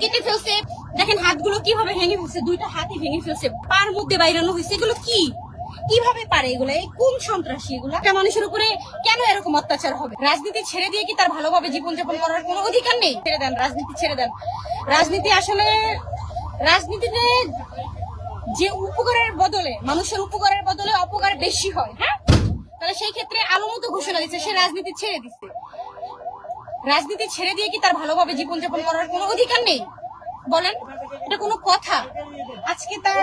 কেটে ফেলছে। দেখেন হাতগুলো কিভাবে ভেঙে ফেলছে, দুইটা হাতই ভেঙে ফেলছে, পার মধ্যে বাইরানো হয়েছে। এগুলো কি, কিভাবে পারে এগুলো? এই কোন সন্ত্রাসী এগুলো? একটা মানুষের উপরে কেন এরকম অত্যাচার হবে? রাজনীতি ছেড়ে দিয়ে কি তার ভালোভাবে জীবনযাপন করার কোনো অধিকার নেই? ছেড়ে দেন রাজনীতি, ছেড়ে দেন রাজনীতি। আসলে রাজনীতিতে যে উপকারের বদলে, মানুষের উপকারের বদলে অপকার বেশি হয়। হ্যাঁ, তাহলে সেই ক্ষেত্রে আলোমতো ঘোষণা দিচ্ছে সে রাজনীতি ছেড়ে দিচ্ছে। রাজনীতি ছেড়ে দিয়ে কি তার ভালোভাবে জীবনযাপন করার কোনো অধিকার নেই? বলেন, এটা কোনো কথা? আজকে তার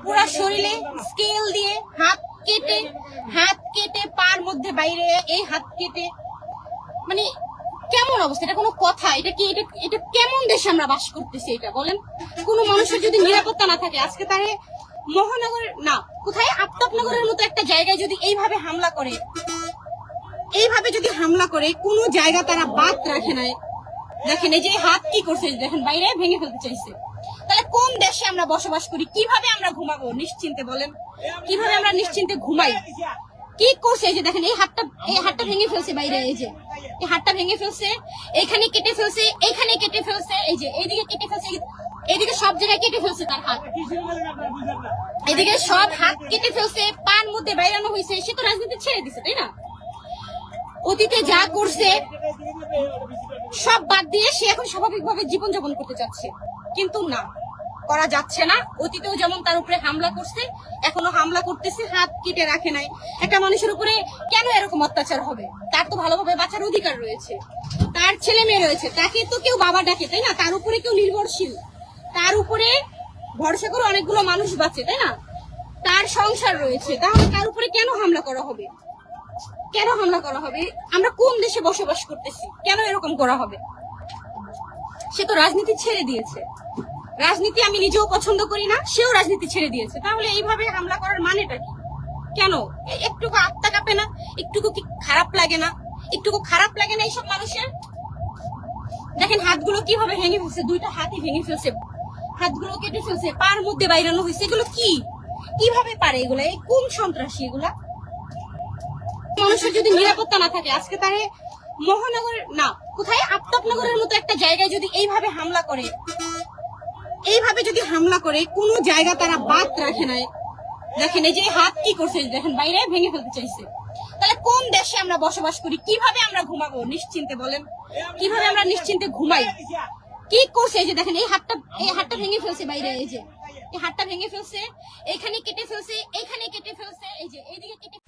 পুরা শরীরে স্কেল দিয়ে হাত কেটে পার মধ্যে বাইরে, এই হাত কেটে, মানে কেমন অবস্থা? এটা কোনো কথা? এটা কি, এটা কেমন দেশে আমরা বাস করতেছি? এটা বলেন। কোনো মানুষের যদি নিরাপত্তা না থাকে, আজকে তারে মহানগর না কোথায় আফতাবনগরের মতো একটা জায়গায় যদি এইভাবে হামলা করে, কোনো জায়গা তারা বাদ রাখে নাই। দেখেন এই যে হাত কি করছে, দেখেন বাইরে ভেঙে ফেলতে চাইছে। তাহলে কোন দেশে আমরা বসবাস করি? কিভাবে আমরা ঘুমাবো নিশ্চিন্তে? বলেন, কিভাবে আমরা নিশ্চিন্তে ঘুমাই? কি করছে? এই যে দেখেন এই হাতটা ভেঙে ফেলছে বাইরে, এই যে এই হাতটা ভেঙে ফেলছে, এখানে কেটে ফেলছে, এখানে কেটে ফেলছে, এই যে এইদিকে কেটে ফেলছে, এদিকে সব জায়গায় কেটে ফেলছে তার হাত, এদিকে সব হাত কেটে ফেলছে, পান মধ্যে বাইরানো হয়েছে। সে তো রাজনীতি ছেড়ে দিছে, তাই না? অতীতে যা করছে সব বাদ দিয়ে সে এখন স্বাভাবিকভাবে জীবনযাপন করতে চাচ্ছে, কিন্তু না, করা যাচ্ছে না। অতীতেও যেমন তার উপরে হামলা করছে, এখনো হামলা করতেছে, হাত কেটে রাখে নাই। একটা মানুষের উপরে কেন এরকম অত্যাচার হবে? তার তো ভালোভাবে বাঁচার অধিকার রয়েছে, তার ছেলে মেয়ে রয়েছে, তাকে তো কেউ বাবা ডাকে, তাই না? তার উপরে কেউ নির্ভরশীল, তার উপরে ভরসা করে অনেকগুলো মানুষ বাঁচে, তাই না? তার সংসার রয়েছে, তাহলে তার উপরে কেন হামলা করা হবে? কেন হামলা করা হবে? আমরা কোন দেশে বসবাস করতেছি? কেন এরকম করা হবে? সে তো রাজনীতি ছেড়ে দিয়েছে। রাজনীতি আমি নিজেও পছন্দ করি না, সেও রাজনীতি ছেড়ে দিয়েছে। তাহলে এইভাবে হামলা করার মানেটা কি? কেন? একটুকু আত্মা কাঁপে না? একটুকু কি খারাপ লাগে না? এইসব মানুষের? দেখেন হাতগুলো কিভাবে ভেঙে ফেলছে, দুইটা হাতই ভেঙে ফেলছে, হাতগুলো কেটে ফেলছে, পার মধ্যে বাইরানো হয়েছে। এগুলো কি, কিভাবে পারে এগুলা? এই কোন সন্ত্রাসী এগুলা? মানুষের যদি নিরাপত্তা না থাকে, আজকে তারে মহানগর না কোথায় আফতাবনগরের মতো একটা জায়গায় যদি এইভাবে হামলা করে, কোনো জায়গা তারা বাদ রাখে নাই। দেখেন এই যে হাত কি করছে, দেখেন বাইরে ভেঙে ফেলতে চাইছে। তাহলে কোন দেশে আমরা বসবাস করি? কিভাবে আমরা ঘুমাবো নিশ্চিন্তে? বলেন, কিভাবে আমরা নিশ্চিন্তে ঘুমাই? কি করছে? এই যে দেখেন এই হাতটা ভেঙে ফেলছে বাইরে, এই যে এই হাতটা ভেঙে ফেলছে, এখানে কেটে ফেলছে, এখানে কেটে ফেলছে, এই যে এইদিকে কেটে